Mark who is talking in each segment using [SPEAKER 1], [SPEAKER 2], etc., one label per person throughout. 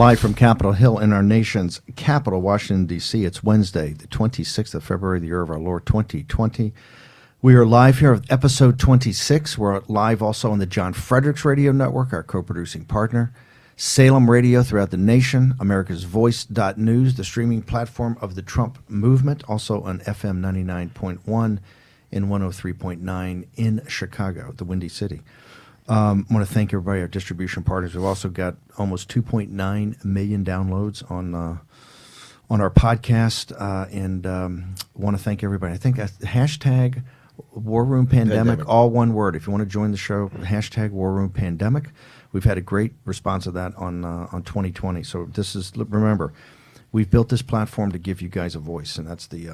[SPEAKER 1] Live from Capitol Hill in our nation's capital, Washington, D.C. It's Wednesday, the 26th of February, the year of our Lord 2020. We are live here with episode 26. We're live also on the John Fredericks Radio Network, our co-producing partner, Salem Radio throughout the nation, America's Voice.news, the streaming platform of the Trump movement, also on FM 99.1 and 103.9 in Chicago, the Windy City. I want to thank everybody, our distribution partners. We've also got almost 2.9 million downloads on our podcast, and want to thank everybody. I think hashtag War Room Pandemic, all one word. If you want to join the show, hashtag War Room Pandemic. We've had a great response of that on 2020. So this is, remember, we've built this platform to give you guys a voice, and that's the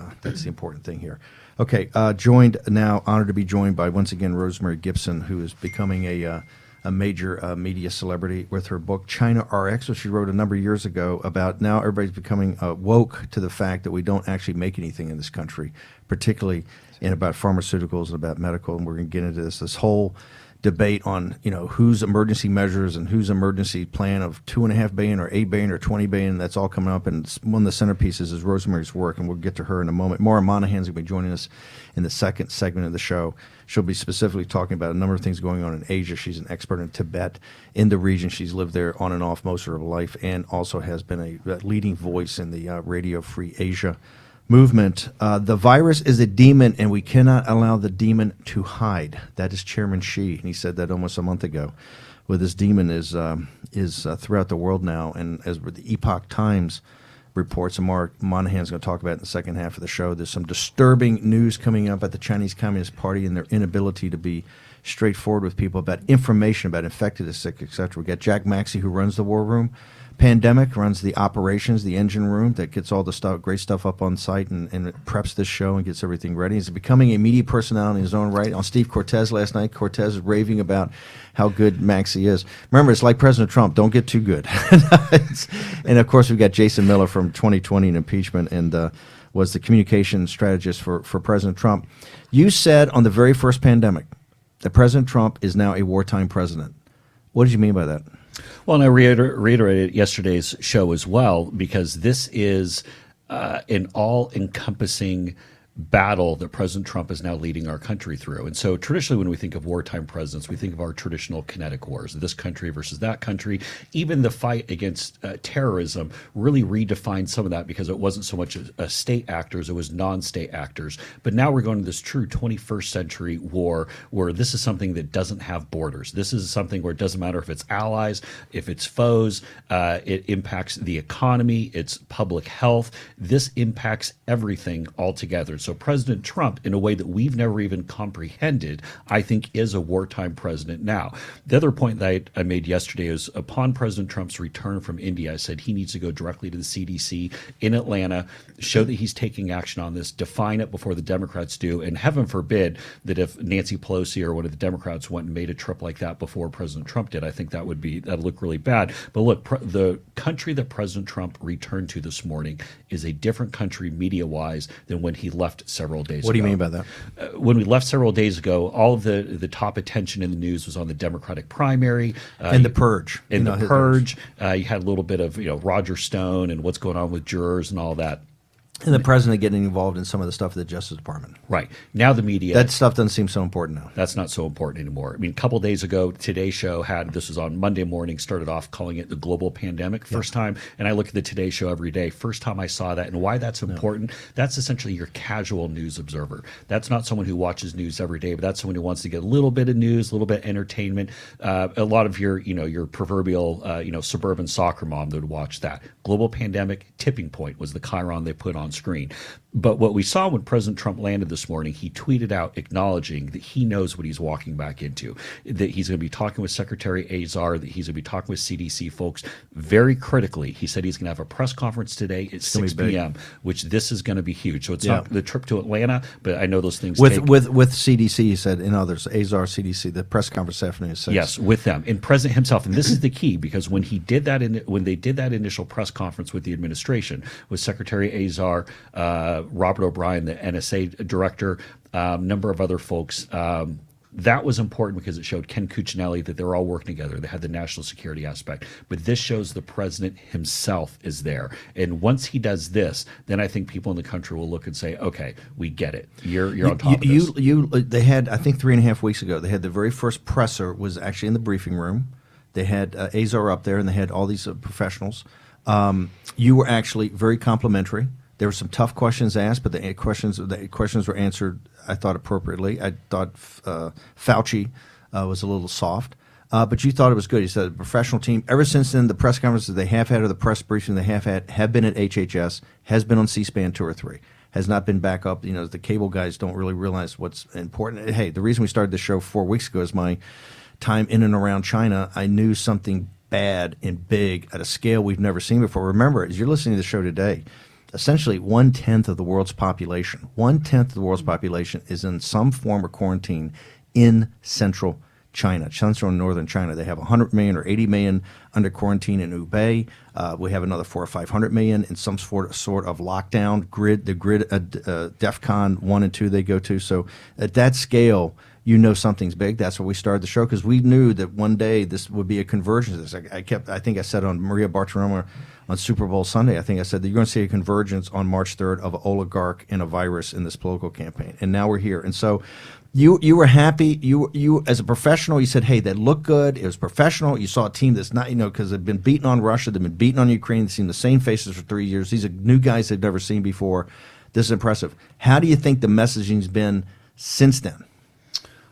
[SPEAKER 1] important thing here. Okay, honored to be joined by, once again, Rosemary Gibson, who is becoming a major media celebrity with her book, China RX, which she wrote a number of years ago about now everybody's becoming woke to the fact that we don't actually make anything in this country, particularly in about pharmaceuticals and about medical, and we're going to get into this whole debate on, whose emergency measures and whose emergency plan of $2.5 billion or $8 billion or $20 billion. That's all coming up, and one of the centerpieces is Rosemary's work, and we'll get to her in a moment. Maura Moynihan's going to be joining us in the second segment of the show. She'll be specifically talking about a number of things going on in Asia. She's an expert in Tibet, in the region. She's lived there on and off most of her life, and also has been a leading voice in the Radio Free Asia movement. The virus is a demon, and we cannot allow the demon to hide. That is Chairman Xi, and he said that almost a month ago. Well, this demon is throughout the world now, and as the Epoch Times reports, and Mark Moynihan's going to talk about it in the second half of the show, there's some disturbing news coming up at the Chinese Communist Party and their inability to be straightforward with people about information about infected, sick, etc. We got Jack Maxey, who runs the War Room Pandemic, runs the operations, the engine room that gets all the great stuff up on site and preps this show and gets everything ready. He's becoming a media personality in his own right. On Steve Cortez last night, Cortez is raving about how good Maxey is. Remember, it's like President Trump. Don't get too good. And, of course, we've got Jason Miller from 2020 and impeachment, and was the communication strategist for President Trump. You said on the very first pandemic that President Trump is now a wartime president. What did you mean by that?
[SPEAKER 2] Well, and I reiterated yesterday's show as well, because this is an all-encompassing battle that President Trump is now leading our country through. And so traditionally when we think of wartime presidents, we think of our traditional kinetic wars, this country versus that country. Even the fight against terrorism really redefined some of that, because it wasn't so much a state actors, it was non-state actors. But now we're going to this true 21st century war where this is something that doesn't have borders. This is something where it doesn't matter if it's allies, if it's foes, it impacts the economy, it's public health. This impacts everything altogether. So President Trump, in a way that we've never even comprehended, I think is a wartime president now. The other point that I made yesterday is, upon President Trump's return from India, I said he needs to go directly to the CDC in Atlanta, show that he's taking action on this, define it before the Democrats do, and heaven forbid that if Nancy Pelosi or one of the Democrats went and made a trip like that before President Trump did, I think that'd look really bad. But look, the country that President Trump returned to this morning is a different country media-wise than when he left several days ago.
[SPEAKER 1] What do you mean by that?
[SPEAKER 2] When we left several days ago, all of the top attention in the news was on the Democratic primary.
[SPEAKER 1] And the purge.
[SPEAKER 2] And the purge. You had a little bit of Roger Stone and what's going on with jurors and all that.
[SPEAKER 1] And the president getting involved in some of the stuff of the Justice Department.
[SPEAKER 2] Right. Now the media.
[SPEAKER 1] That stuff doesn't seem so important now.
[SPEAKER 2] That's not so important anymore. I mean, a couple days ago, Today Show this was on Monday morning, started off calling it the global pandemic. First time, and I look at the Today Show every day, first time I saw that. And why that's important, that's essentially your casual news observer. That's not someone who watches news every day, but that's someone who wants to get a little bit of news, a little bit of entertainment. A lot of your proverbial, suburban soccer mom that would watch that. Global pandemic tipping point was the chyron they put on screen. But what we saw when President Trump landed this morning, he tweeted out acknowledging that he knows what he's walking back into, that he's going to be talking with Secretary Azar, that he's going to be talking with CDC folks very critically. He said he's going to have a press conference today at 6 p.m., which this is going to be huge. So it's not the trip to Atlanta, but I know those things
[SPEAKER 1] with CDC, he said, and others, Azar, CDC, the press conference this afternoon at 6.
[SPEAKER 2] Yes, with them. And President himself, and this is the key, because when he did that, when they did that initial press conference with the administration, with Secretary Azar, Robert O'Brien, the NSA director, a number of other folks, That was important because it showed Ken Cuccinelli that they were all working together. They had the national security aspect. But this shows the president himself is there. And once he does this, then I think people in the country will look and say, okay, we get it. You're on top of this.
[SPEAKER 1] They had, I think 3.5 weeks ago, they had the very first presser was actually in the briefing room. They had Azar up there, and they had all these professionals. You were actually very complimentary. There were some tough questions asked, but the questions were answered, I thought, appropriately. I thought Fauci was a little soft, but you thought it was good. You said the professional team, ever since then, the press conferences they have had or the press briefing they have been at HHS, has been on C-SPAN 2 or 3, has not been back up. The cable guys don't really realize what's important. Hey, the reason we started this show 4 weeks ago is my time in and around China. I knew something bad and big at a scale we've never seen before. Remember, as you're listening to the show today, essentially 1/10 of the world's population, 1/10 of the world's population is in some form of quarantine in central China, central and northern China. They have 100 million or 80 million under quarantine in Hubei. We have another 400 or 500 million in some sort of lockdown grid, DEFCON 1 and 2 they go to. So at that scale, something's big. That's why we started the show, because we knew that one day this would be a convergence. I think I said on Maria Bartiromo on Super Bowl Sunday, I think I said that you're going to see a convergence on March 3rd of an oligarch and a virus in this political campaign. And now we're here. And so you were happy. You as a professional, you said, hey, that looked good. It was professional. You saw a team that's not, because they've been beaten on Russia. They've been beaten on Ukraine. They've seen the same faces for 3 years. These are new guys they've never seen before. This is impressive. How do you think the messaging's been since then?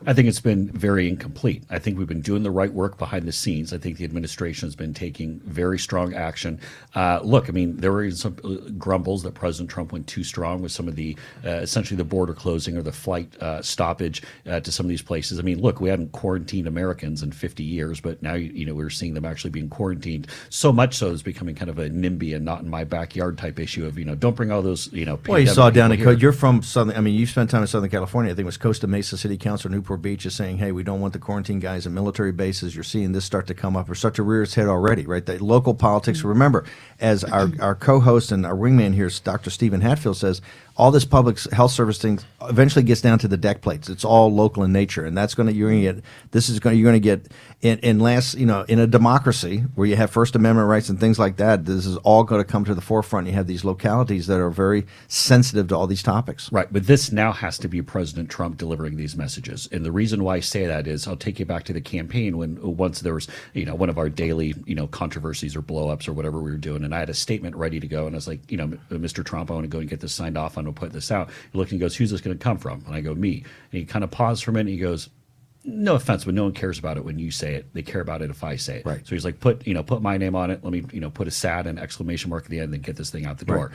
[SPEAKER 2] I think it's been very incomplete. I think we've been doing the right work behind the scenes. I think the administration has been taking very strong action. Look, I mean, there were some grumbles that President Trump went too strong with some of the, essentially the border closing or the flight stoppage to some of these places. I mean, look, we hadn't quarantined Americans in 50 years, but now, we're seeing them actually being quarantined. So much so it's becoming kind of a NIMBY and not in my backyard type issue of, don't bring all those,
[SPEAKER 1] Well, you saw down in, you're from Southern, you spent time in Southern California. I think it was Costa Mesa City Council, Newport Beach is saying, hey, we don't want the quarantine guys at military bases. You're seeing this start to come up or start to rear its head already, right? The local politics. Remember, as our co-host and our wingman here, Dr. Stephen Hatfield, says, all this public health service thing eventually gets down to the deck plates. It's all local in nature, and that's going to you're going to get in a democracy where you have First Amendment rights and things like that. This is all going to come to the forefront. You have these localities that are very sensitive to all these topics.
[SPEAKER 2] Right, but this now has to be President Trump delivering these messages, and the reason why I say that is I'll take you back to the campaign when once there was one of our daily controversies or blow-ups or whatever we were doing, and I had a statement ready to go, and I was like, Mr. Trump, I want to go and get this signed off on. We'll put this out. He looked and goes, who's this going to come from? And I go, me. And he kind of paused for a minute. And he goes, no offense, but no one cares about it when you say it. They care about it if I say it.
[SPEAKER 1] Right.
[SPEAKER 2] So he's like, put my name on it. Let me, put a sad and exclamation mark at the end, and then get this thing out the door.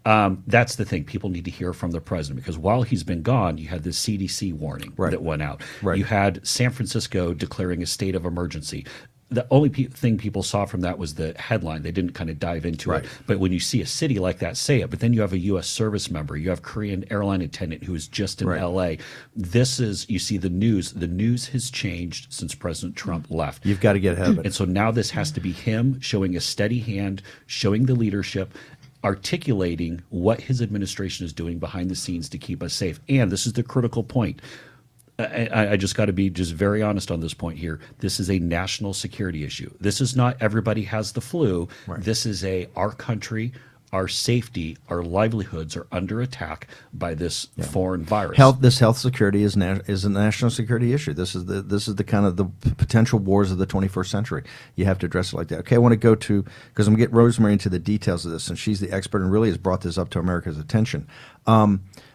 [SPEAKER 2] Right. That's the thing. People need to hear from the president, because while he's been gone, you had this CDC warning that went out. Right. You had San Francisco declaring a state of emergency. The only thing people saw from that was the headline. They didn't kind of dive into it. But when you see a city like that say it, but then you have a U.S. service member, you have Korean airline attendant who is just in L.A. This is, you see the news. The news has changed since President Trump left.
[SPEAKER 1] You've got to get ahead of it.
[SPEAKER 2] And so now this has to be him showing a steady hand, showing the leadership, articulating what his administration is doing behind the scenes to keep us safe. And this is the critical point. I just got to be just very honest on this point here. This is a national security issue. This is not everybody has the flu. Right. This is our country, our safety, our livelihoods are under attack by this foreign virus.
[SPEAKER 1] This health security is a national security issue. This is the kind of the potential wars of the 21st century. You have to address it like that. Okay, I want to go to, because I'm going to get Rosemary into the details of this, and she's the expert and really has brought this up to America's attention.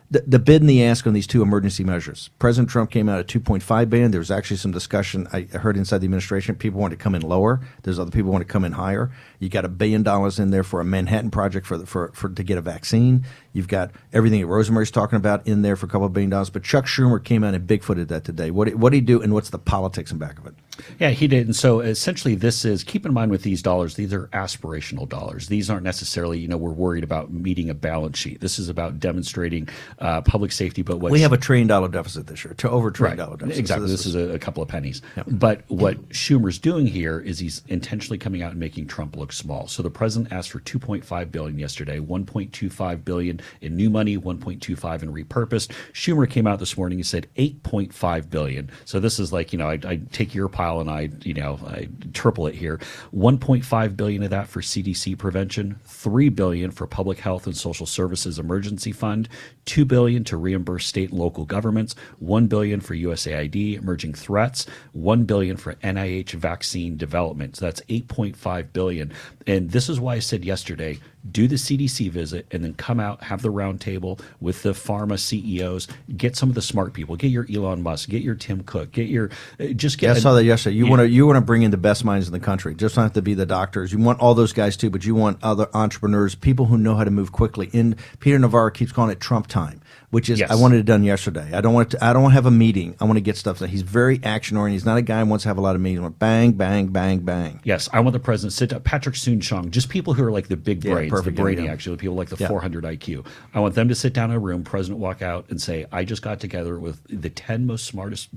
[SPEAKER 1] The bid and the ask on these two emergency measures. President Trump came out at $2.5 billion. There was actually some discussion I heard inside the administration. People want to come in lower. There's other people want to come in higher. You got $1 billion in there for a Manhattan Project for to get a vaccine. You've got everything that Rosemary's talking about in there for a couple of $1 billion. But Chuck Schumer came out and bigfooted that today. What did he do, and what's the politics in back of it?
[SPEAKER 2] Yeah, he did. And so essentially this is, keep in mind with these dollars, these are aspirational dollars. These aren't necessarily, we're worried about meeting a balance sheet. This is about demonstrating public safety. But what
[SPEAKER 1] we have $1 trillion deficit this year, to over $1 trillion deficit.
[SPEAKER 2] Exactly. So this is a couple of pennies. Yep. But what Schumer's doing here is he's intentionally coming out and making Trump look small. So the president asked for $2.5 billion yesterday, $1.25 billion in new money, $1.25 in repurposed. Schumer came out this morning and said $8.5 billion. So this is like, I take your pile and I triple it here. $1.5 billion of that for CDC prevention, $3 billion for public health and social services emergency fund, $2 billion to reimburse state and local governments, $1 billion for USAID emerging threats, $1 billion for NIH vaccine development. So that's $8.5 billion. And this is why I said yesterday, do the CDC visit and then come out, have the roundtable with the pharma CEOs, get some of the smart people, get your Elon Musk, get your Tim Cook, get your just get.
[SPEAKER 1] Yeah, I saw that yesterday. You want to bring in the best minds in the country. Just don't have to be the doctors. You want all those guys too, but you want other entrepreneurs, people who know how to move quickly. And Peter Navarro keeps calling it Trump time, which is I wanted it done yesterday. I don't want to have a meeting. I want to get stuff done. He's very action oriented. He's not a guy who wants to have a lot of meetings. Bang, bang, bang, bang.
[SPEAKER 2] Yes, I want the president to sit down. Patrick Soon-Chong, just people who are like the big brains, the brainiacs, people like the 400 IQ. I want them to sit down in a room, president walk out and say, I just got together with the 10 most smartest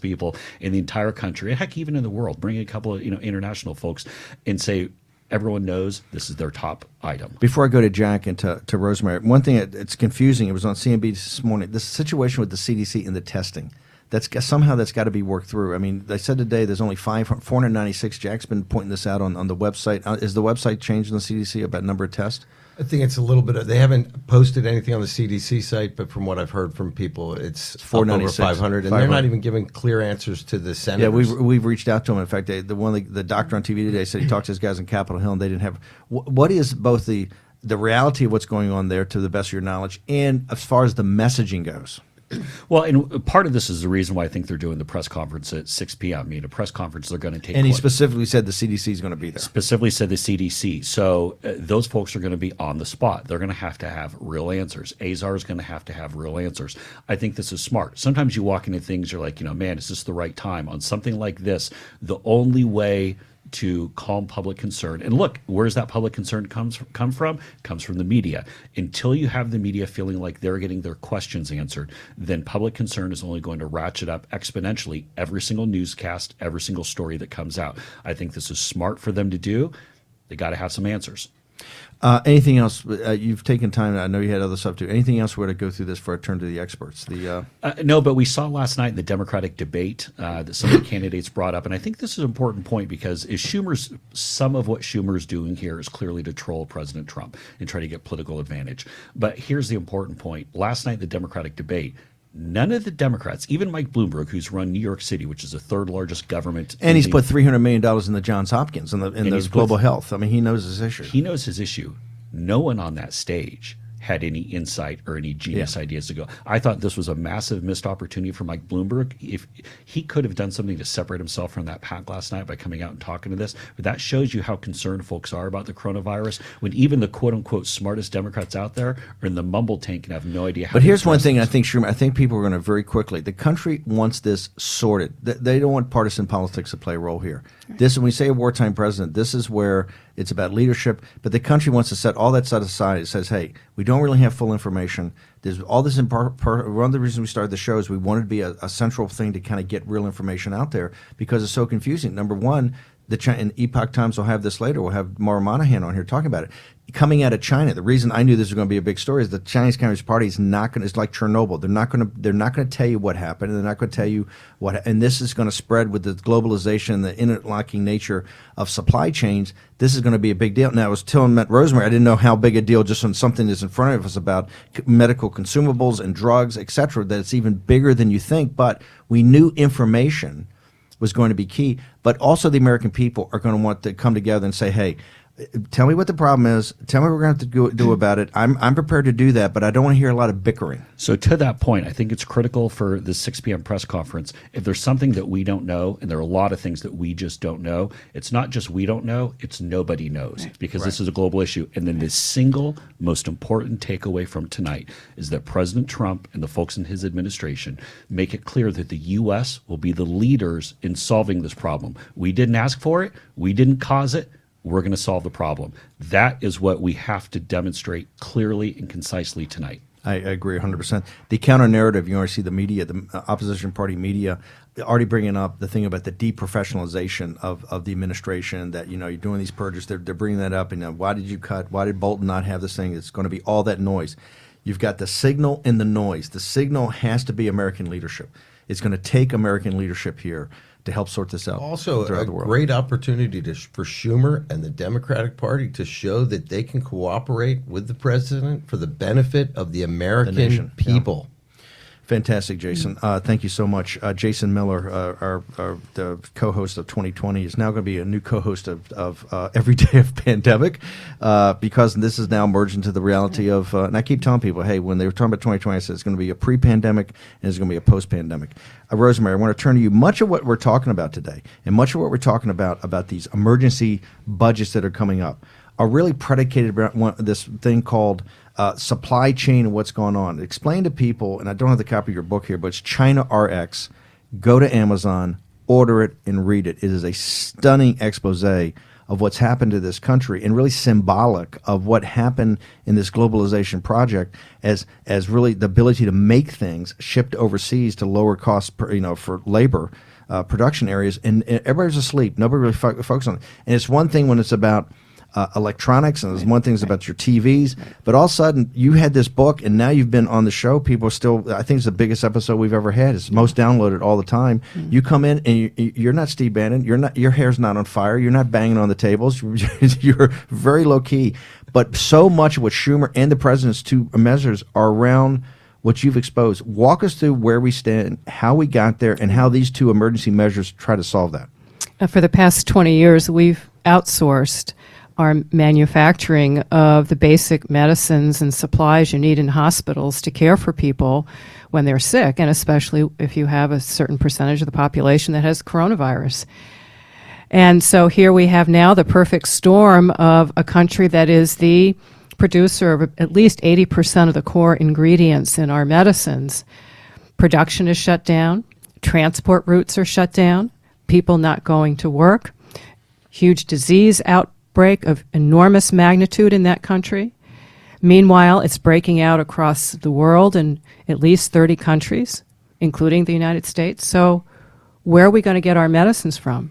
[SPEAKER 2] people in the entire country, and heck, even in the world, bring a couple of international folks and say, everyone knows this is their top item.
[SPEAKER 1] Before I go to Jack and to Rosemary, one thing it's confusing. It was on CNBC this morning. This situation with the CDC and the testing. That's got to be worked through. I mean, they said today there's only 496. Jack's been pointing this out on the website. Is the website changed on the CDC about number of tests?
[SPEAKER 3] I think it's a little bit. They haven't posted anything on the CDC site, but from what I've heard from people, it's
[SPEAKER 1] 496,
[SPEAKER 3] over 500, and they're not even giving clear answers to the senators.
[SPEAKER 1] Yeah, we've reached out to them. In fact, the doctor on TV today said he talked to his guys on Capitol Hill, and they didn't have. What is both the reality of what's going on there, to the best of your knowledge, and as far as the messaging goes?
[SPEAKER 2] Well, and part of this is the reason why I think they're doing the press conference at 6 p.m. I mean, a press conference they're going to take.
[SPEAKER 1] And he specifically said the CDC is going to be there.
[SPEAKER 2] Specifically said the CDC. So those folks are going to be on the spot. They're going to have real answers. Azar is going to have real answers. I think this is smart. Sometimes you walk into things, you're like, man, is this the right time? On something like this, the only way to calm public concern. And look, where does that public concern come from? It comes from the media. Until you have the media feeling like they're getting their questions answered, then public concern is only going to ratchet up exponentially every single newscast, every single story that comes out. I think this is smart for them to do. They got to have some answers.
[SPEAKER 1] Anything else? You've taken time. I know you had other stuff too. Anything else we're to go through this before I turn to the experts?
[SPEAKER 2] No, but we saw last night in the Democratic debate that some of the candidates brought up, and I think this is an important point because some of what Schumer's doing here is clearly to troll President Trump and try to get political advantage. But here's the important point. Last night in the Democratic debate, none of the Democrats, even Mike Bloomberg, who's run New York City, which is the third largest government,
[SPEAKER 1] and he's put $300 million in the Johns Hopkins in the global health. I mean, he knows his issue.
[SPEAKER 2] He knows his issue. No one on that stage had any insight or any genius ideas to go. I thought this was a massive missed opportunity for Mike Bloomberg. If he could have done something to separate himself from that pack last night by coming out and talking to this, but that shows you how concerned folks are about the coronavirus when even the quote unquote smartest Democrats out there are in the mumble tank and have no idea how.
[SPEAKER 1] But here's one thing I think, Schumer, I think people are going to very quickly. The country wants this sorted. They don't want partisan politics to play a role here. This, when we say a wartime president, this is where it's about leadership. But the country wants to set all that set aside. It says, hey, we don't really have full information. There's all this. One of the reasons we started the show is we wanted to be a central thing to kind of get real information out there because it's so confusing. Number one, and Epoch Times will have this later. We'll have Maura Moynihan on here talking about it. Coming out of China, the reason I knew this was going to be a big story is the Chinese Communist Party is not going. It's like Chernobyl. They're not going to tell you what happened, and they're not going to tell you what. And this is going to spread with the globalization and the interlocking nature of supply chains. This is going to be a big deal. Now, I was telling Rosemary, I didn't know how big a deal just on something that's in front of us about medical consumables and drugs, et cetera, that it's even bigger than you think. But we knew information was going to be key, but also the American people are going to want to come together and say, hey, Tell me what the problem is. Tell me what we're going to have to do about it. I'm prepared to do that, but I don't want to hear a lot of bickering.
[SPEAKER 2] So to that point, I think it's critical for the 6 p.m. press conference. If there's something that we don't know, and there are a lot of things that we just don't know, it's not just we don't know, it's nobody knows, because this is a global issue. And then the single most important takeaway from tonight is that President Trump and the folks in his administration make it clear that the U.S. will be the leaders in solving this problem. We didn't ask for it. We didn't cause it. We're going to solve the problem. That is what we have to demonstrate clearly and concisely tonight.
[SPEAKER 1] I agree 100%. The counter narrative, you already see the media, the opposition party media, already bringing up the thing about the deprofessionalization of the administration, that, you're doing these purges. They're bringing that up. And why did you cut? Why did Bolton not have this thing? It's going to be all that noise. You've got the signal and the noise. The signal has to be American leadership. It's going to take American leadership here to help sort this out.
[SPEAKER 3] Also,
[SPEAKER 1] throughout
[SPEAKER 3] a
[SPEAKER 1] the world.
[SPEAKER 3] great opportunity for Schumer and the Democratic Party to show that they can cooperate with the president for the benefit of the American
[SPEAKER 1] nation,
[SPEAKER 3] people.
[SPEAKER 1] Fantastic, Jason. Thank you so much. Jason Miller, the co-host of 2020, is now going to be a new co-host of Every Day of Pandemic, because this is now merged into the reality of, and I keep telling people, hey, when they were talking about 2020, I said it's going to be a pre-pandemic and it's going to be a post-pandemic. Rosemary, I want to turn to you. Much of what we're talking about today, and much of what we're talking about these emergency budgets that are coming up, are really predicated around this thing called supply chain and what's going on. Explain to people, and I don't have the copy of your book here, but it's China RX. Go to Amazon, order it, and read it. It is a stunning expose of what's happened to this country, and really symbolic of what happened in this globalization project as really the ability to make things shipped overseas to lower costs for labor production areas, and everybody's asleep. Nobody really focuses on it. And it's one thing when it's about electronics, and there's one thing about your TVs, but all of a sudden you had this book, and now you've been on the show. People are still, I think it's the biggest episode we've ever had. It's most downloaded all the time. You come in and you're not Steve Bannon. Your hair's not on fire. You're not banging on the tables. You're very low key. But so much of what Schumer and the president's two measures are around what you've exposed. Walk us through where we stand, how we got there, and how these two emergency measures try to solve that.
[SPEAKER 4] For the past 20 years, we've outsourced our manufacturing of the basic medicines and supplies you need in hospitals to care for people when they're sick, and especially if you have a certain percentage of the population that has coronavirus. And so here we have now the perfect storm of a country that is the producer of at least 80% of the core ingredients in our medicines. Production is shut down, transport routes are shut down, people not going to work, huge disease outbreak of enormous magnitude in that country. Meanwhile, it's breaking out across the world in at least 30 countries, including the United States. So where are we going to get our medicines from?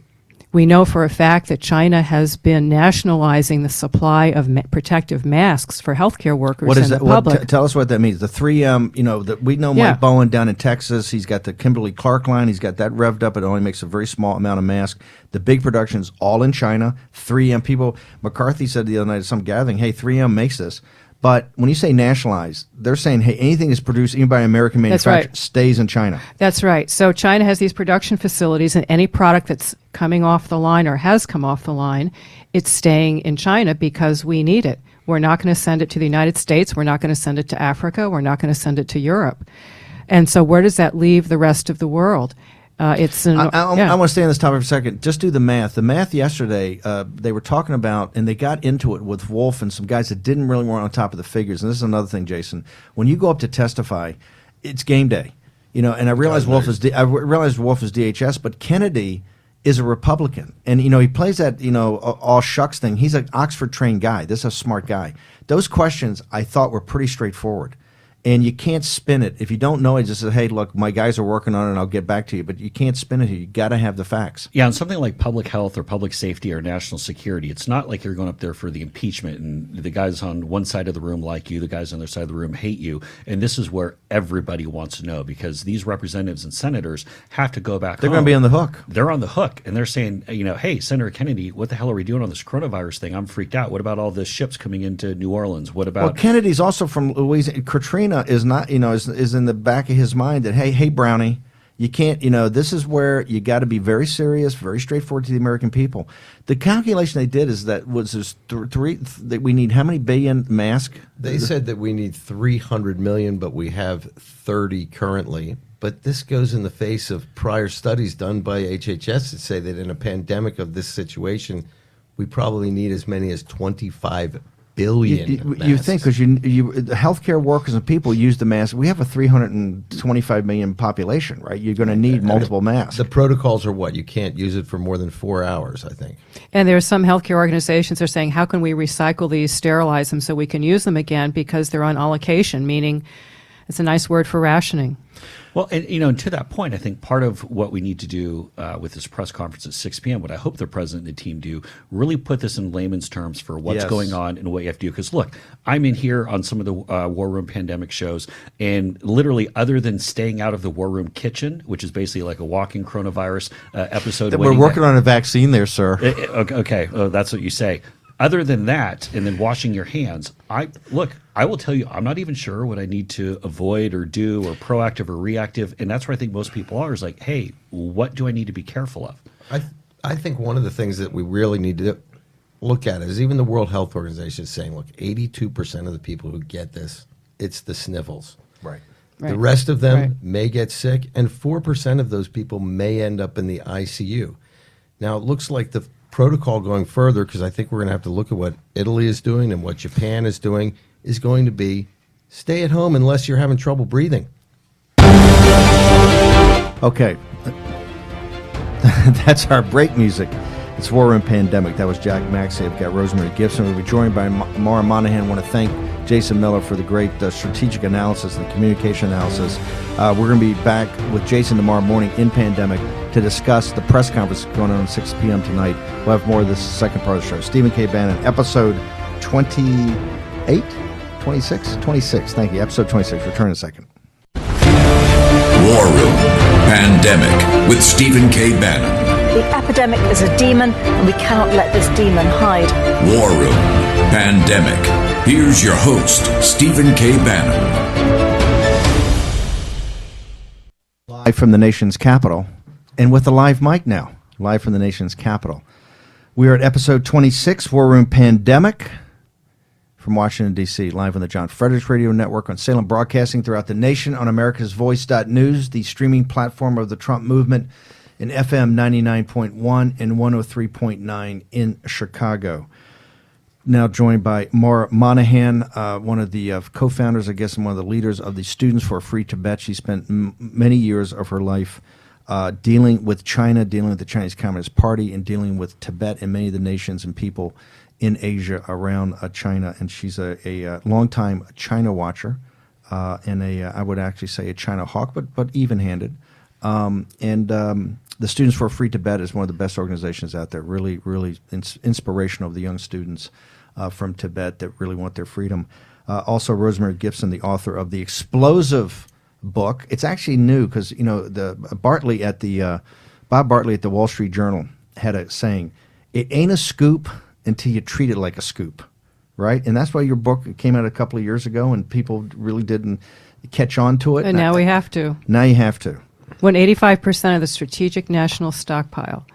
[SPEAKER 4] We know for a fact that China has been nationalizing the supply of protective masks for healthcare workers
[SPEAKER 1] What is
[SPEAKER 4] and
[SPEAKER 1] that?
[SPEAKER 4] the public.
[SPEAKER 1] Tell us what that means. The 3M, we know
[SPEAKER 4] Yeah.
[SPEAKER 1] Mike Bowen down in Texas. He's got the Kimberly-Clark line. He's got that revved up. It only makes a very small amount of masks. The big production's all in China. 3M people. McCarthy said the other night at some gathering, hey, 3M makes this. But when you say nationalize, they're saying, hey, anything that's produced even by American manufacturer stays in China.
[SPEAKER 4] That's right. So China has these production facilities, and any product that's coming off the line or has come off the line, it's staying in China because we need it. We're not going to send it to the United States. We're not going to send it to Africa. We're not going to send it to Europe. And so where does that leave the rest of the world?
[SPEAKER 1] I want to stay on this topic for a second. Just do the math. The math yesterday, they were talking about, and they got into it with Wolf and some guys that didn't really want on top of the figures. And this is another thing, Jason. When you go up to testify, it's game day. And I realize Wolf is DHS, but Kennedy is a Republican, and he plays that all shucks thing. He's an Oxford trained guy. This is a smart guy. Those questions I thought were pretty straightforward. And you can't spin it. If you don't know it, just say, hey, look, my guys are working on it and I'll get back to you. But you can't spin it here. You got to have the facts.
[SPEAKER 2] Yeah, and something like public health or public safety or national security, it's not like you're going up there for the impeachment and the guys on one side of the room like you, the guys on the other side of the room hate you. And this is where everybody wants to know, because these representatives and senators have to go back
[SPEAKER 1] They're
[SPEAKER 2] home.
[SPEAKER 1] going to be on the hook.
[SPEAKER 2] They're on the hook. And they're saying, hey, Senator Kennedy, what the hell are we doing on this coronavirus thing? I'm freaked out. What about all the ships coming into New Orleans? What about...
[SPEAKER 1] Well, Kennedy's also from Louisiana. Katrina is not, is in the back of his mind that, hey, Brownie, You can't, this is where you got to be very serious, very straightforward to the American people. The calculation they did is that that we need how many billion masks?
[SPEAKER 3] They said that we need 300 million, but we have 30 currently. But this goes in the face of prior studies done by HHS that say that in a pandemic of this situation, we probably need as many as 25 billion
[SPEAKER 1] You think, because the healthcare workers and people use the mask. We have a 325 million population, right? You're going to need multiple masks.
[SPEAKER 3] The protocols are what? You can't use it for more than 4 hours, I think.
[SPEAKER 4] And there are some healthcare organizations that are saying, how can we recycle these, sterilize them so we can use them again, because they're on allocation, meaning it's a nice word for rationing.
[SPEAKER 2] Well, and to that point, I think part of what we need to do with this press conference at 6 p.m., what I hope the president and the team do, really put this in layman's terms for what's going on and what you have to do. Because look, I'm in here on some of the War Room pandemic shows, and literally, other than staying out of the War Room kitchen, which is basically like a walking coronavirus episode.
[SPEAKER 1] We're working on a vaccine there, sir.
[SPEAKER 2] Okay, that's what you say. Other than that, and then washing your hands, I will tell you, I'm not even sure what I need to avoid or do or proactive or reactive. And that's where I think most people are, is like, hey, what do I need to be careful of?
[SPEAKER 3] I think one of the things that we really need to look at is even the World Health Organization is saying, look, 82% of the people who get this, it's the sniffles.
[SPEAKER 1] Right.
[SPEAKER 3] The rest of them may get sick, and 4% of those people may end up in the ICU. Now, it looks like the protocol going further, because I think we're going to have to look at what Italy is doing and what Japan is doing, is going to be stay at home unless you're having trouble breathing.
[SPEAKER 1] Okay. That's our break music. It's War Room Pandemic. That was Jack Maxey. I've got Rosemary Gibson. We'll be joined by Maura Moynihan. I want to thank Jason Miller for the great strategic analysis and the communication analysis. We're going to be back with Jason tomorrow morning in Pandemic to discuss the press conference going on at 6 p.m. tonight. We'll have more of this second part of the show. Stephen K. Bannon, episode 28? 26? 26. Thank you. Episode 26. Return in a second.
[SPEAKER 5] War Room Pandemic with Stephen K. Bannon.
[SPEAKER 6] The epidemic is a demon, and we cannot let this demon hide.
[SPEAKER 5] War Room Pandemic. Here's your host, Stephen K. Bannon.
[SPEAKER 1] Live from the nation's capital, and with a live mic now. Live from the nation's capital. We are at episode 26, War Room Pandemic, from Washington, D.C., live on the John Fredericks Radio Network, on Salem Broadcasting throughout the nation, on americasvoice.news, the streaming platform of the Trump movement, in FM 99.1 and 103.9 in Chicago. Now joined by Maura Moynihan, one of the co-founders, I guess, and one of the leaders of the Students for a Free Tibet. She spent many years of her life dealing with China, dealing with the Chinese Communist Party, and dealing with Tibet and many of the nations and people in Asia around China. And she's a longtime China watcher and I would actually say a China hawk, but even-handed. The Students for a Free Tibet is one of the best organizations out there, really, really inspirational of the young students from Tibet that really want their freedom. Also, Rosemary Gibson, the author of the explosive book. It's actually new because, Bob Bartley at the Wall Street Journal had a saying, it ain't a scoop until you treat it like a scoop, right? And that's why your book came out a couple of years ago and people really didn't catch on to it.
[SPEAKER 4] And now we have to.
[SPEAKER 1] Now you have to.
[SPEAKER 4] When 85% of the Strategic National Stockpile,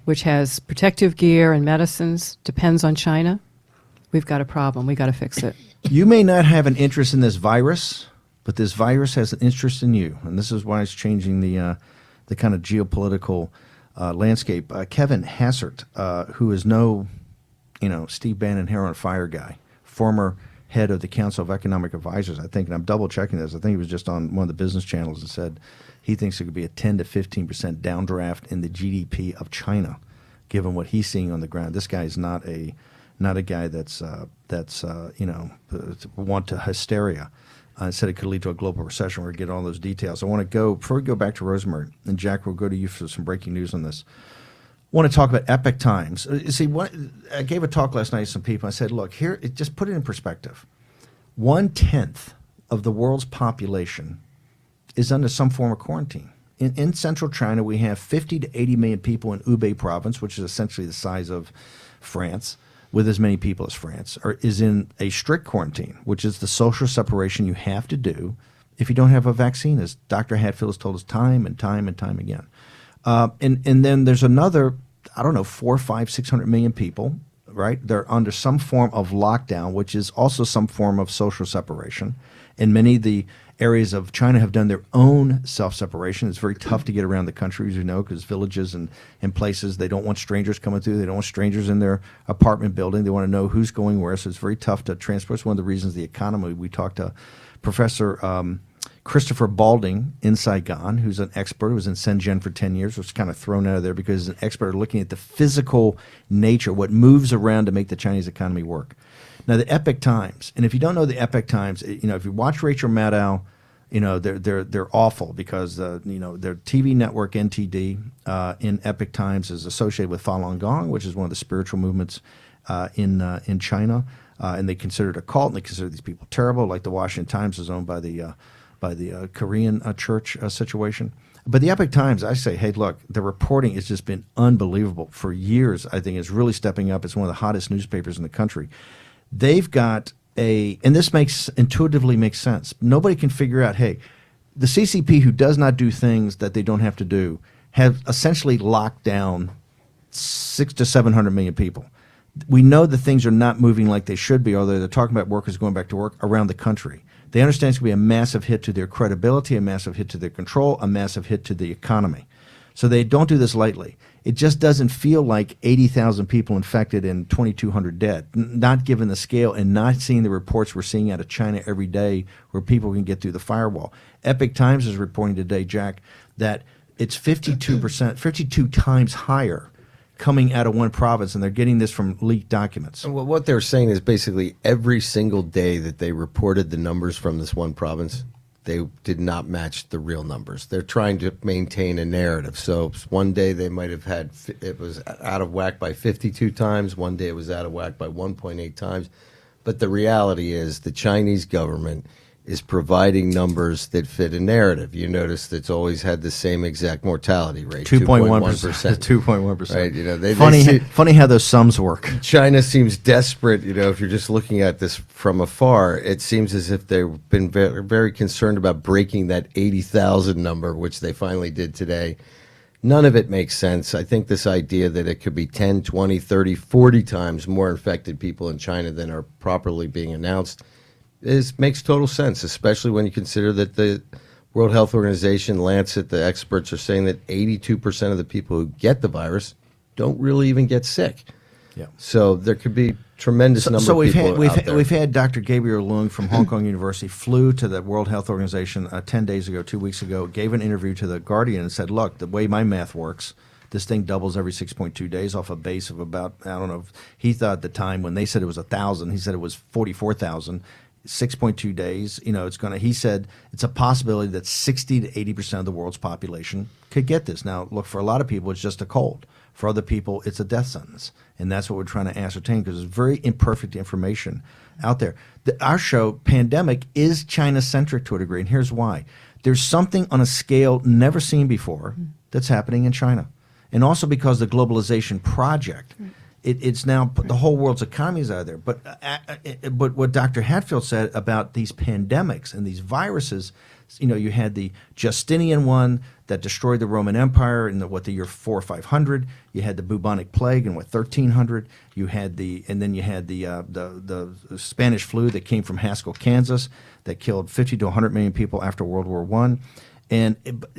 [SPEAKER 4] which has protective gear and medicines, depends on China, we've got a problem. We've got to fix it.
[SPEAKER 1] You may not have an interest in this virus, but this virus has an interest in you. And this is why it's changing the kind of geopolitical landscape. Kevin Hassert, who is no, Steve Bannon hair on fire guy, former head of the Council of Economic Advisors, I think, and I'm double checking this. I think he was just on one of the business channels and said he thinks it could be a 10 to 15% downdraft in the GDP of China, given what he's seeing on the ground. This guy is not a guy that's want to hysteria. Said it could lead to a global recession. We're going to get all those details. I want to go, before we go back to Rosemary, and Jack, we'll go to you for some breaking news on this. I want to talk about epic times. You see, I gave a talk last night to some people. I said, look, here, just put it in perspective. 1/10 of the world's population is under some form of quarantine. In central China, we have 50 to 80 million people in Hubei province, which is essentially the size of France, with as many people as France, is in a strict quarantine, which is the social separation you have to do if you don't have a vaccine, as Dr. Hatfield has told us time and time and time again. And then there's another, I don't know, 400, 500, 600 million people, right? They're under some form of lockdown, which is also some form of social separation. And many of the areas of China have done their own self-separation. It's very tough to get around the country, as you know, because villages and places, they don't want strangers coming through. They don't want strangers in their apartment building. They want to know who's going where. So it's very tough to transport. It's one of the reasons the economy, we talked to Professor Christopher Balding in Saigon, who's an expert, who was in Shenzhen for 10 years, was kind of thrown out of there because he's an expert looking at the physical nature, what moves around to make the Chinese economy work. Now, the Epoch Times, and if you don't know the Epoch Times, if you watch Rachel Maddow, they're awful because their TV network NTD in Epoch Times is associated with Falun Gong, which is one of the spiritual movements in China, and they consider it a cult, and they consider these people terrible. Like the Washington Times is owned by the Korean church situation. But the Epoch Times, I say, hey, look, the reporting has just been unbelievable for years. I think it's really stepping up. It's one of the hottest newspapers in the country. They've got and this intuitively makes sense. Nobody can figure out, hey, the CCP, who does not do things that they don't have to do, have essentially locked down 600 to 700 million people. We know that things are not moving like they should be, although they're talking about workers going back to work around the country. They understand it's going to be a massive hit to their credibility, a massive hit to their control, a massive hit to the economy. So they don't do this lightly. It just doesn't feel like 80,000 people infected and 2,200 dead, not given the scale and not seeing the reports we're seeing out of China every day where people can get through the firewall. Epoch Times is reporting today, Jack, that it's 52 times higher coming out of one province, and they're getting this from leaked documents.
[SPEAKER 3] Well, what they're saying is basically every single day that they reported the numbers from this one province, they did not match the real numbers. They're trying to maintain a narrative. So one day they might have had, it was out of whack by 52 times. One day it was out of whack by 1.8 times. But the reality is the Chinese government is providing numbers that fit a narrative. You notice that's always had the same exact mortality rate,
[SPEAKER 1] 2.1%. 2.1%.
[SPEAKER 3] Right?
[SPEAKER 1] Funny how those sums work.
[SPEAKER 3] China seems desperate. If you're just looking at this from afar, it seems as if they've been very, very concerned about breaking that 80,000 number, which they finally did today. None of it makes sense. I think this idea that it could be 10, 20, 30, 40 times more infected people in China than are properly being announced makes total sense, especially when you consider that the World Health Organization, Lancet, the experts are saying that 82% of the people who get the virus don't really even get sick.
[SPEAKER 1] Yeah.
[SPEAKER 3] So there could be tremendous number of people out there.
[SPEAKER 1] We've had Dr. Gabriel Leung from Hong Kong University flew to the World Health Organization 10 days ago, 2 weeks ago, gave an interview to The Guardian and said, look, the way my math works, this thing doubles every 6.2 days off a base of about, I don't know, he thought at the time when they said it was 1,000, he said it was 44,000. 6.2 days, it's going to, he said it's a possibility that 60 to 80% of the world's population could get this. Now, look, for a lot of people, it's just a cold. For other people, it's a death sentence. And that's what we're trying to ascertain because there's very imperfect information out there. Our show, Pandemic, is China-centric to a degree, and here's why. There's something on a scale never seen before that's happening in China. And also because the globalization project, it's now the whole world's economy is out there. But what Dr. Hatfield said about these pandemics and these viruses, you had the Justinian one that destroyed the Roman Empire in the year 400 or 500. You had the bubonic plague in 1300. You had the Spanish flu that came from Haskell, Kansas, that killed 50 to 100 million people after World War I.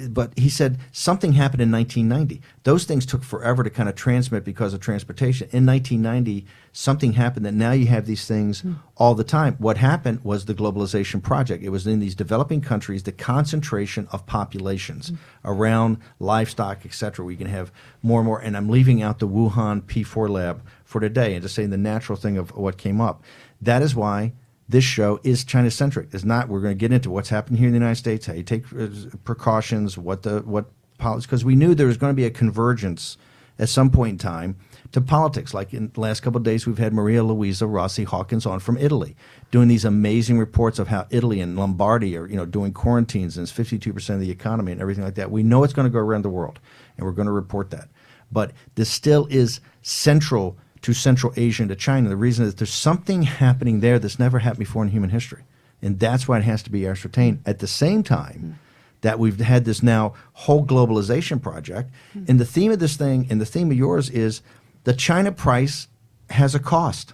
[SPEAKER 1] But he said something happened in 1990. Those things took forever to kind of transmit because of transportation. In 1990, something happened that now you have these things all the time. What happened was the globalization project. It was in these developing countries, the concentration of populations around livestock, et cetera. We can have more and more. And I'm leaving out the Wuhan P4 lab for today and just saying the natural thing of what came up. That is why this show is China-centric. It's not. We're going to get into what's happened here in the United States, how you take precautions, what policy, because we knew there was going to be a convergence at some point in time to politics. Like in the last couple of days, we've had Maria Luisa Rossi Hawkins on from Italy, doing these amazing reports of how Italy and Lombardy are, doing quarantines and it's 52% of the economy and everything like that. We know it's going to go around the world, and we're going to report that. But this still is central to Central Asia and to China. The reason is there's something happening there that's never happened before in human history. And that's why it has to be ascertained. At the same time that we've had this now whole globalization project, and the theme of this thing and the theme of yours is the China price has a cost.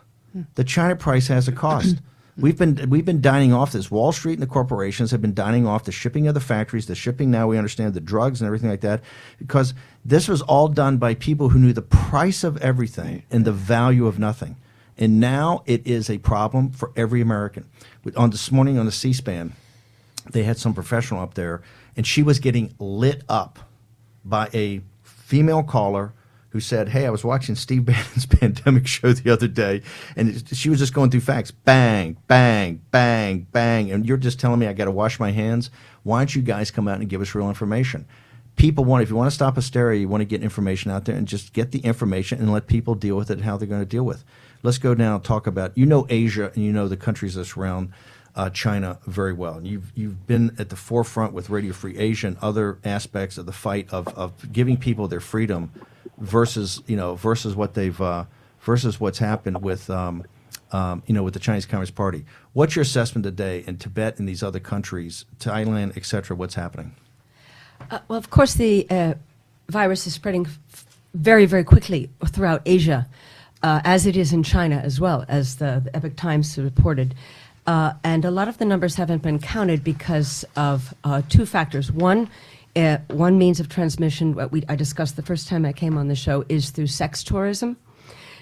[SPEAKER 1] The China price has a cost. We've been dining off this. Wall Street and the corporations have been dining off the shipping of the factories, the shipping, now we understand the drugs and everything like that, because this was all done by people who knew the price of everything and the value of nothing. And now it is a problem for every American. On this morning on the C-SPAN, they had some professional up there, and she was getting lit up by a female caller who said, hey, I was watching Steve Bannon's pandemic show the other day, and she was just going through facts. Bang, bang, bang, bang. And you're just telling me I got to wash my hands? Why don't you guys come out and give us real information? People want, if you want to stop hysteria, you want to get information out there and just get the information and let people deal with it and how they're going to deal with it. Let's go now and talk about, Asia and the countries that surround China very well. And you've been at the forefront with Radio Free Asia and other aspects of the fight of giving people their freedom versus what they've versus what's happened with with the Chinese Communist Party. What's your assessment today in Tibet and these other countries, Thailand, et cetera? What's happening?
[SPEAKER 7] Well, of course, the virus is spreading very, very quickly throughout Asia, as it is in China as well, as the Epoch Times reported. And a lot of the numbers haven't been counted because of two factors. One means of transmission, what I discussed the first time I came on the show, is through sex tourism.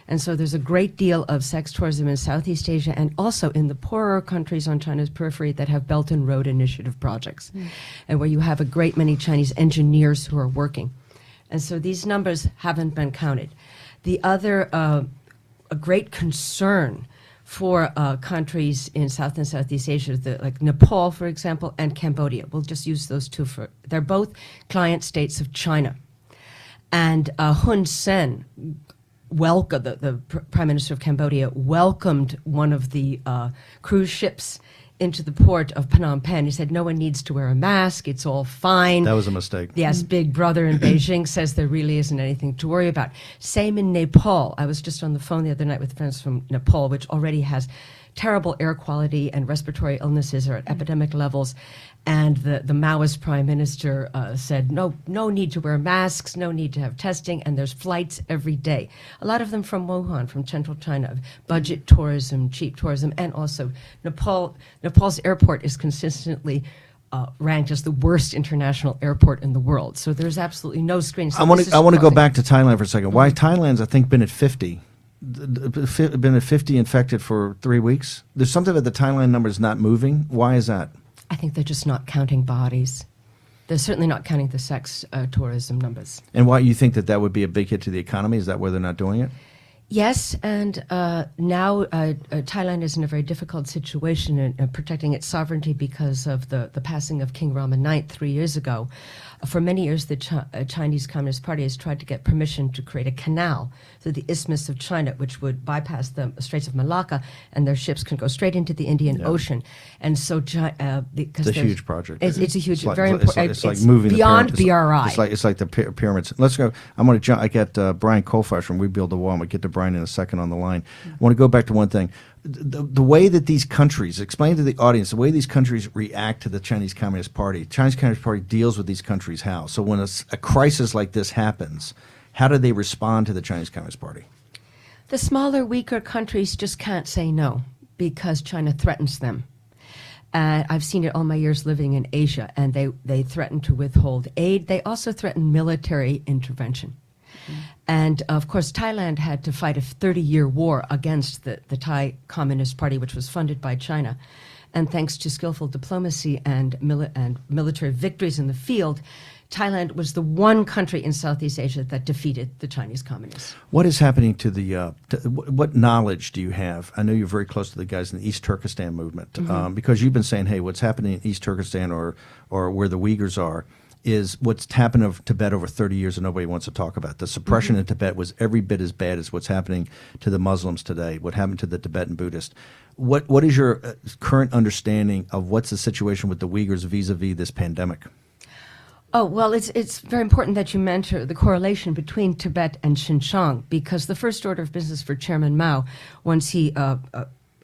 [SPEAKER 7] And so there's a great deal of sex tourism in Southeast Asia and also in the poorer countries on China's periphery that have Belt and Road Initiative projects, and where you have a great many Chinese engineers who are working. And so these numbers haven't been counted. The other, a great concern for countries in South and Southeast Asia, like Nepal, for example, and Cambodia. We'll just use those two they're both client states of China. And Hun Sen, the Prime Minister of Cambodia, welcomed one of the cruise ships into the port of Phnom Penh. He said, no one needs to wear a mask, it's all fine.
[SPEAKER 1] That was a mistake.
[SPEAKER 7] Yes, Big Brother in Beijing says there really isn't anything to worry about. Same in Nepal. I was just on the phone the other night with friends from Nepal, which already has terrible air quality and respiratory illnesses are at epidemic levels. And the Maoist prime minister said, no need to wear masks, no need to have testing, and there's flights every day. A lot of them from Wuhan, from central China, budget tourism, cheap tourism, and also Nepal's airport is consistently ranked as the worst international airport in the world. So there's absolutely no screening. So
[SPEAKER 1] I want to go back to Thailand for a second. Why Thailand's, I think, been at 50. Been at 50 infected for 3 weeks. There's something about the Thailand numbers not moving. Why is that?
[SPEAKER 7] I think they're just not counting bodies. They're certainly not counting the sex tourism numbers.
[SPEAKER 1] And why you think that would be a big hit to the economy? Is that why they're not doing it?
[SPEAKER 7] Yes, and now Thailand is in a very difficult situation in protecting its sovereignty because of the passing of King Rama IX 3 years ago. For many years, the Chinese Communist Party has tried to get permission to create a canal through the Isthmus of China, which would bypass the Straits of Malacca, and their ships can go straight into the Indian Ocean. And so, because
[SPEAKER 1] it's a huge project.
[SPEAKER 7] It's a huge,
[SPEAKER 1] very
[SPEAKER 7] important.
[SPEAKER 1] It's like moving
[SPEAKER 7] beyond
[SPEAKER 1] the
[SPEAKER 7] BRI.
[SPEAKER 1] It's like the pyramids. Let's go. I'm going to jump. I got Brian Colfax from We Build the Wall. I'm going to get to Brian in a second on the line. I want to go back to one thing. The way that these countries, explain to the audience, the way these countries react to the Chinese Communist Party. The Chinese Communist Party deals with these countries how? So when a crisis like this happens, how do they respond to the Chinese Communist Party?
[SPEAKER 7] The smaller, weaker countries just can't say no because China threatens them. I've seen it all my years living in Asia, and they threaten to withhold aid. They also threaten military intervention. And, of course, Thailand had to fight a 30-year war against the Thai Communist Party, which was funded by China. And thanks to skillful diplomacy and military victories in the field, Thailand was the one country in Southeast Asia that defeated the Chinese communists.
[SPEAKER 1] What is happening to the what knowledge do you have? I know you're very close to the guys in the East Turkestan movement, because you've been saying, hey, what's happening in East Turkestan or where the Uyghurs are is what's happened in Tibet over 30 years and nobody wants to talk about. The suppression in Tibet was every bit as bad as what's happening to the Muslims today, what happened to the Tibetan Buddhists. What is your current understanding of what's the situation with the Uyghurs vis-a-vis this pandemic?
[SPEAKER 7] Oh, well, it's very important that you mention the correlation between Tibet and Xinjiang, because the first order of business for Chairman Mao, once he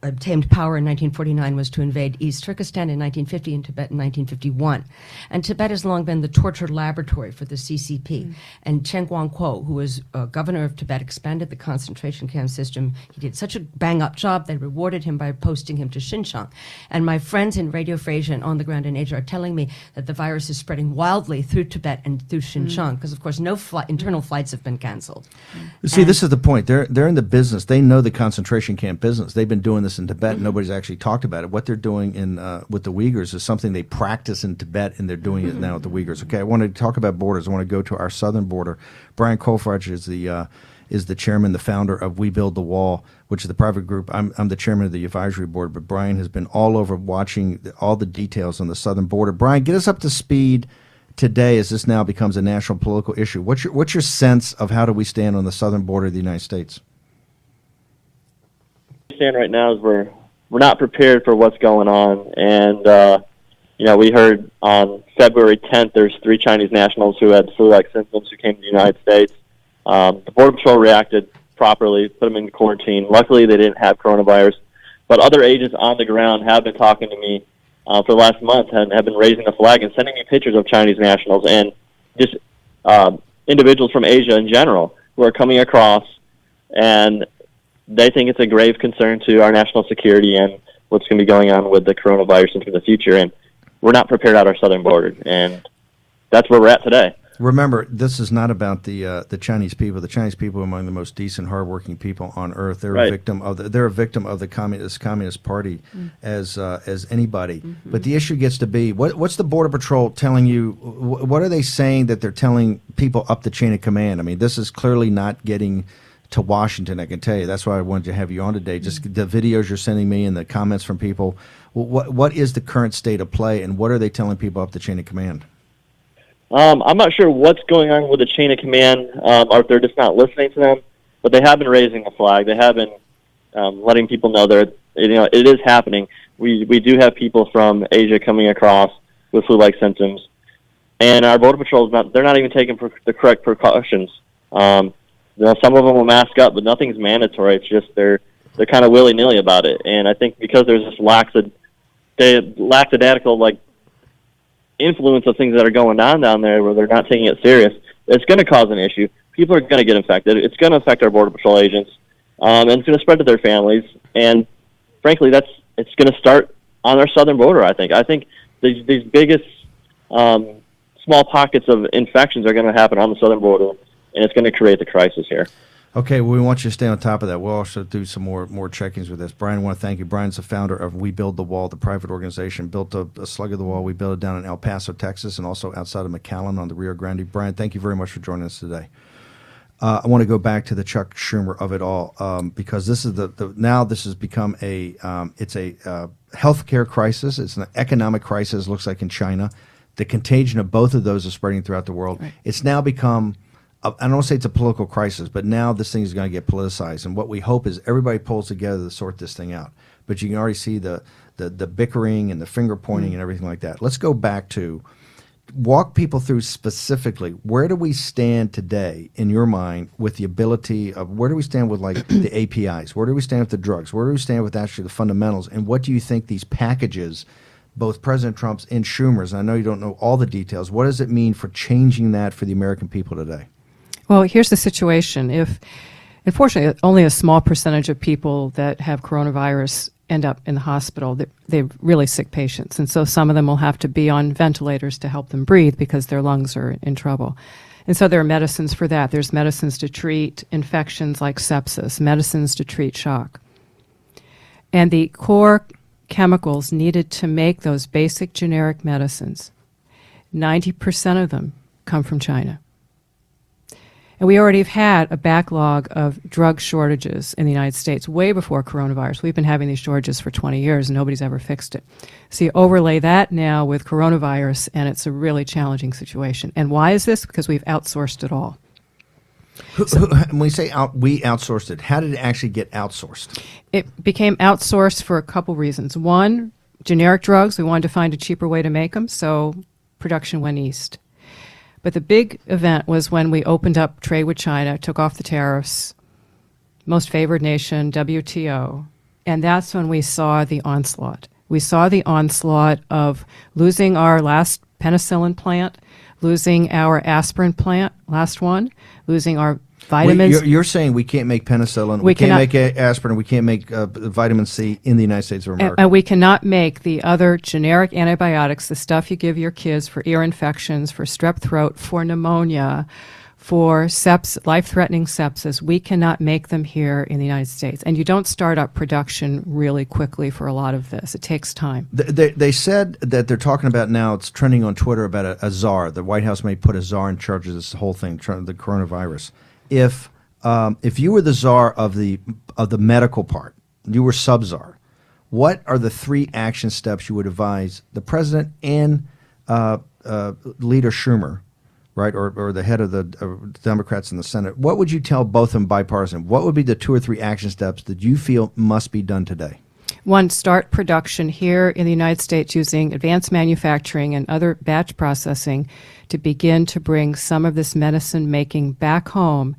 [SPEAKER 7] obtained power in 1949 was to invade East Turkestan in 1950 and Tibet in 1951. And Tibet has long been the torture laboratory for the CCP. And Chen Guangkuo, who was governor of Tibet, expanded the concentration camp system. He did such a bang-up job, they rewarded him by posting him to Xinjiang. And my friends in Radio Frasier and on the ground in Asia are telling me that the virus is spreading wildly through Tibet and through Xinjiang, because, of course, no internal flights have been canceled.
[SPEAKER 1] See, this is the point. They're in the business. They know the concentration camp business. They've been doing this in Tibet. Nobody's actually talked about it. What they're doing with the Uyghurs is something they practice in Tibet, and they're doing it now with the Uyghurs. Okay, I want to talk about borders. I want to go to our southern border. Brian Kolfage is the chairman, the founder of We Build the Wall, which is the private group. I'm the chairman of the advisory board, but Brian has been all over watching all the details on the southern border. Brian, get us up to speed today as this now becomes a national political issue. What's your sense of how do we stand on the southern border of the United States?
[SPEAKER 8] Stand right now is we're not prepared for what's going on, and we heard on February 10th there's 3 Chinese nationals who had flu-like symptoms who came to the United States. The Border Patrol reacted properly, put them in quarantine. Luckily, they didn't have coronavirus, but other agents on the ground have been talking to me for the last month and have been raising the flag and sending me pictures of Chinese nationals and just individuals from Asia in general who are coming across, and they think it's a grave concern to our national security and what's going to be going on with the coronavirus into the future. And we're not prepared at our southern border, and that's where we're at today.
[SPEAKER 1] Remember, this is not about the Chinese people. The Chinese people are among the most decent, hardworking people on earth. They're
[SPEAKER 8] right.
[SPEAKER 1] a victim of the Communist Party as anybody. But the issue gets to be what's the Border Patrol telling you? What are they saying that they're telling people up the chain of command? I mean, this is clearly not getting to Washington, I can tell you. That's why I wanted to have you on today. Just the videos you're sending me and the comments from people. What is the current state of play, and what are they telling people up the chain of command?
[SPEAKER 8] I'm not sure what's going on with the chain of command, or if they're just not listening to them. But they have been raising the flag. They have been letting people know that it is happening. We do have people from Asia coming across with flu-like symptoms, and our Border Patrol they're not even taking the correct precautions. Some of them will mask up, but nothing's mandatory. It's just they're kind of willy-nilly about it. And I think because there's this lackadaisical influence of things that are going on down there where they're not taking it serious, it's going to cause an issue. People are going to get infected. It's going to affect our Border Patrol agents, and it's going to spread to their families. And frankly, it's going to start on our southern border, I think. I think these biggest small pockets of infections are going to happen on the southern border, and it's going to create the crisis here.
[SPEAKER 1] Okay, well, we want you to stay on top of that. We'll also do some more check-ins with this. Brian, I want to thank you. Brian's the founder of We Build the Wall, the private organization. Built a slug of the wall. We built it down in El Paso, Texas, and also outside of McAllen on the Rio Grande. Brian, thank you very much for joining us today. I want to go back to the Chuck Schumer of it all, because this is now this has become a healthcare crisis. It's an economic crisis, looks like in China. The contagion of both of those is spreading throughout the world. Right. It's now become, I don't want to say it's a political crisis, but now this thing is going to get politicized. And what we hope is everybody pulls together to sort this thing out. But you can already see the bickering and the finger pointing and everything like that. Let's go back to walk people through specifically, where do we stand today in your mind with the ability of, where do we stand with like the APIs? Where do we stand with the drugs? Where do we stand with actually the fundamentals? And what do you think these packages, both President Trump's and Schumer's, and I know you don't know all the details, what does it mean for changing that for the American people today?
[SPEAKER 4] Well, here's the situation. If, unfortunately, only a small percentage of people that have coronavirus end up in the hospital, they're really sick patients. And so some of them will have to be on ventilators to help them breathe because their lungs are in trouble. And so there are medicines for that. There's medicines to treat infections like sepsis, medicines to treat shock. And the core chemicals needed to make those basic generic medicines, 90% of them come from China. And we already have had a backlog of drug shortages in the United States way before coronavirus. We've been having these shortages for 20 years and nobody's ever fixed it. So you overlay that now with coronavirus and it's a really challenging situation. And why is this? Because we've outsourced it all.
[SPEAKER 1] When we say we outsourced it, how did it actually get outsourced?
[SPEAKER 4] It became outsourced for a couple reasons. One, generic drugs, we wanted to find a cheaper way to make them, so production went east. But the big event was when we opened up trade with China, took off the tariffs, most favored nation, WTO, And that's when we saw the onslaught. We saw the onslaught of losing our last penicillin plant, losing our aspirin plant, last one, losing our vitamins.
[SPEAKER 1] You're saying we can't make penicillin, we can't make aspirin, we can't make vitamin C in the United States of America.
[SPEAKER 4] And we cannot make the other generic antibiotics, the stuff you give your kids for ear infections, for strep throat, for pneumonia, for life-threatening sepsis. We cannot make them here in the United States. And you don't start up production really quickly for a lot of this. It takes time.
[SPEAKER 1] They said that they're talking about now, it's trending on Twitter about a czar. The White House may put a czar in charge of this whole thing, the coronavirus. If you were the czar of the medical part, you were sub-czar, what are the 3 action steps you would advise the president and Leader Schumer, right, or the head of the Democrats in the Senate? What would you tell both of them bipartisan? What would be the 2 or 3 action steps that you feel must be done today?
[SPEAKER 4] 1, start production here in the United States using advanced manufacturing and other batch processing to begin to bring some of this medicine making back home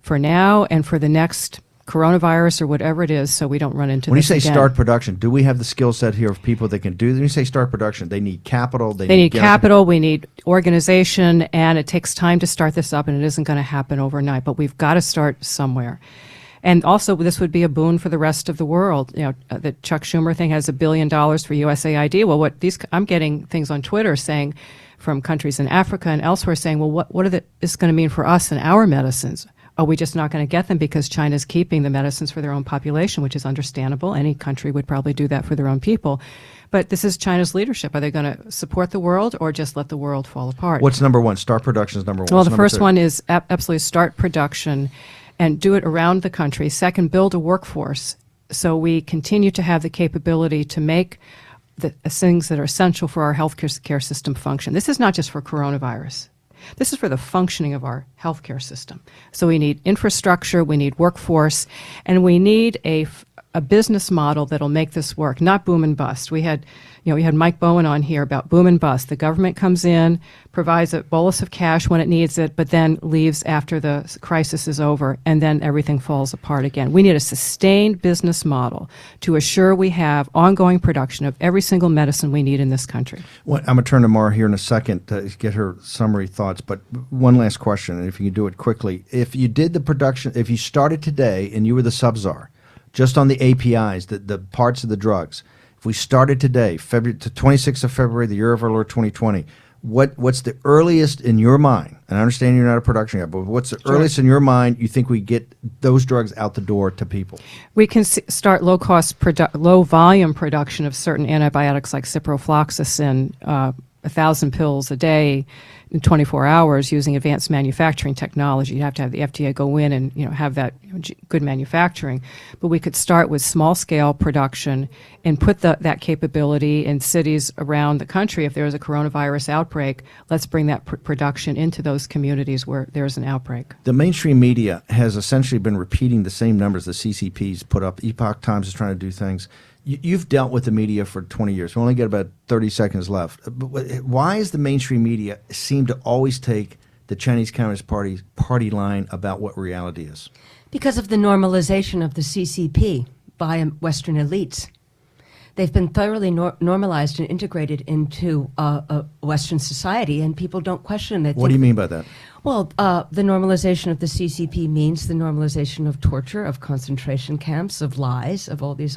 [SPEAKER 4] for now and for the next coronavirus or whatever it is, so we don't run into
[SPEAKER 1] When you
[SPEAKER 4] this
[SPEAKER 1] say
[SPEAKER 4] again.
[SPEAKER 1] start production, do we have the skill set here of people that can do this? When you say start production, they need capital.
[SPEAKER 4] They need capital, we need organization, and it takes time to start this up, and it isn't going to happen overnight, but we've got to start somewhere. And also, this would be a boon for the rest of the world. You know, the Chuck Schumer thing has $1 billion for USAID. Well, I'm getting things on Twitter saying from countries in Africa and elsewhere saying, well, what is this going to mean for us and our medicines? Are we just not going to get them because China's keeping the medicines for their own population, which is understandable. Any country would probably do that for their own people. But this is China's leadership. Are they going to support the world or just let the world fall apart?
[SPEAKER 1] What's number 1? Start production is number 1.
[SPEAKER 4] Well,
[SPEAKER 1] What's
[SPEAKER 4] the
[SPEAKER 1] number
[SPEAKER 4] first
[SPEAKER 1] 2?
[SPEAKER 4] one is absolutely start production and do it around the country. Second, build a workforce so we continue to have the capability to make the things that are essential for our healthcare system function. This is not just for coronavirus. This is for the functioning of our healthcare system. So we need infrastructure, we need workforce, and we need a business model that'll make this work, not boom and bust. We had Mike Bowen on here about boom and bust. The government comes in, provides a bolus of cash when it needs it, but then leaves after the crisis is over, and then everything falls apart again. We need a sustained business model to assure we have ongoing production of every single medicine we need in this country.
[SPEAKER 1] Well, I'm going to turn to Maura here in a second to get her summary thoughts, but one last question, and if you can do it quickly. If you did the production, if you started today and you were the sub-czar, just on the APIs, the parts of the drugs, if we started today, February to 26th of February, the year of our Lord 2020, what's the earliest in your mind, and I understand you're not a production guy, but what's the earliest in your mind you think we get those drugs out the door to people?
[SPEAKER 4] We can start low volume production of certain antibiotics like ciprofloxacin, 1,000 pills a day in 24 hours using advanced manufacturing technology. You have to have the FDA go in and have that good manufacturing. But we could start with small scale production and put that capability in cities around the country. If there is a coronavirus outbreak, let's bring that production into those communities where there's an outbreak.
[SPEAKER 1] The mainstream media has essentially been repeating the same numbers the CCP's put up. Epoch Times is trying to do things. You've dealt with the media for 20 years. We only got about 30 seconds left. But why is the mainstream media seem to always take the Chinese Communist Party's party line about what reality is?
[SPEAKER 7] Because of the normalization of the CCP by Western elites. They've been thoroughly normalized and integrated into Western society, and people don't question it.
[SPEAKER 1] What do you mean by that?
[SPEAKER 7] Well, the normalization of the CCP means the normalization of torture, of concentration camps, of lies, of all these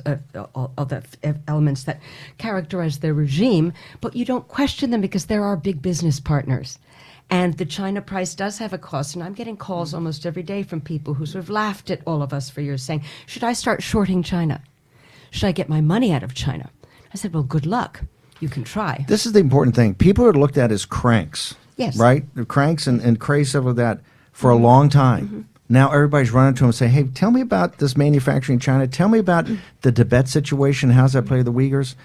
[SPEAKER 7] all the elements that characterize their regime, but you don't question them because they're our big business partners. And the China price does have a cost, and I'm getting calls almost every day from people who sort of laughed at all of us for years saying, should I start shorting China? Should I get my money out of China? I said, well, good luck. You can try.
[SPEAKER 1] This is the important thing. People are looked at as cranks.
[SPEAKER 7] Yes.
[SPEAKER 1] Right? They're cranks and crazy stuff like that for a long time. Mm-hmm. Now everybody's running to them and saying, hey, tell me about this manufacturing in China. Tell me about the Tibet situation. How's that play the Uyghurs?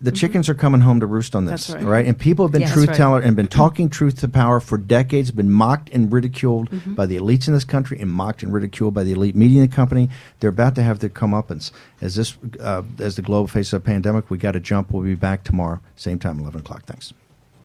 [SPEAKER 1] The chickens are coming home to roost on this,
[SPEAKER 4] That's right.
[SPEAKER 1] And people have been truth teller and been talking truth to power for decades, been mocked and ridiculed by the elites in this country and mocked and ridiculed by the elite media in the company. They're about to have their comeuppance. As the globe faces a pandemic, we got to jump. We'll be back tomorrow, same time, 11 o'clock. Thanks.